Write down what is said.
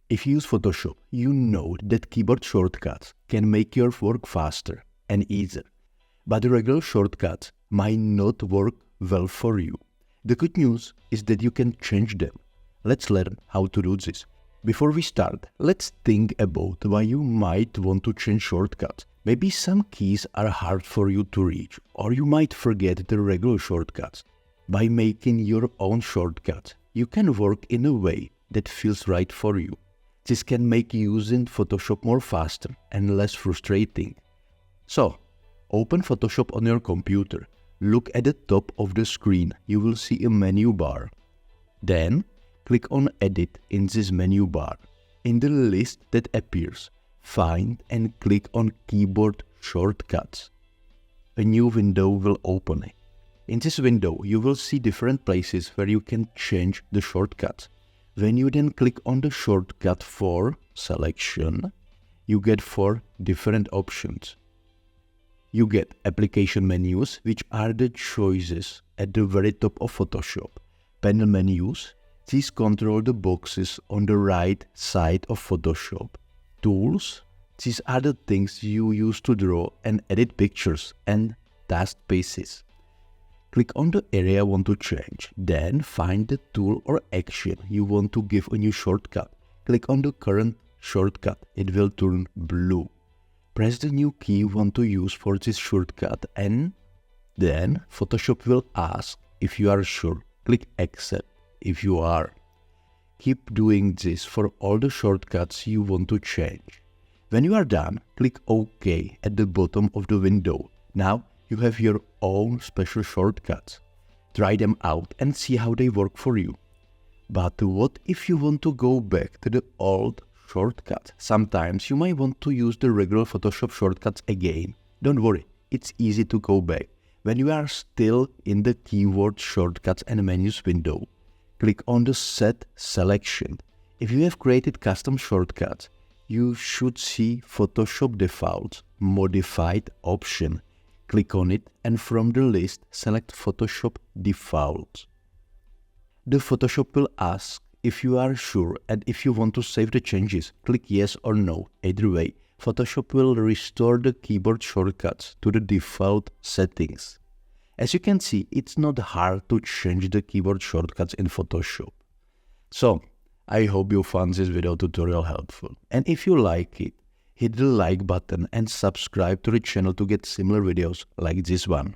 If you use Photoshop, you know that keyboard shortcuts can make your work faster and easier, but the regular shortcuts might not work well for you. The good news is that you can change them. Let's learn how to do this. Before we start, let's think about why you might want to change shortcuts. Maybe some keys are hard for you to reach, or you might forget the regular shortcuts. By making your own shortcuts, you can work in a way that feels right for you. This can make using Photoshop more faster and less frustrating. So, open Photoshop on your computer. Look at the top of the screen. You will see a menu bar. Then, click on Edit in this menu bar. In the list that appears, find and click on Keyboard Shortcuts. A new window will open. In this window, you will see different places where you can change the shortcuts. When you then click on the shortcut for selection, you get 4 different options. You get application menus, which are the choices at the very top of Photoshop. Panel menus, these control the boxes on the right side of Photoshop. Tools, these are the things you use to draw and edit pictures, and task paces. Click on the area you want to change, then find the tool or action you want to give a new shortcut. Click on the current shortcut, it will turn blue. Press the new key you want to use for this shortcut, and then Photoshop will ask if you are sure. Click Accept if you are. Keep doing this for all the shortcuts you want to change. When you are done, click OK at the bottom of the window. Now you have your own special shortcuts. Try them out and see how they work for you. But what if you want to go back to the old shortcut? Sometimes you might want to use the regular Photoshop shortcuts again. Don't worry, it's easy to go back. When you are still in the Keyboard Shortcuts and Menus window, click on the Set Selection. If you have created custom shortcuts, you should see Photoshop Defaults Modified option. Click on it and from the list select Photoshop Defaults. The Photoshop will ask if you are sure and if you want to save the changes. Click yes or no. Either way, Photoshop will restore the keyboard shortcuts to the default settings. As you can see, it's not hard to change the keyboard shortcuts in Photoshop. So, I hope you found this video tutorial helpful. And if you like it, hit the like button and subscribe to the channel to get similar videos like this one.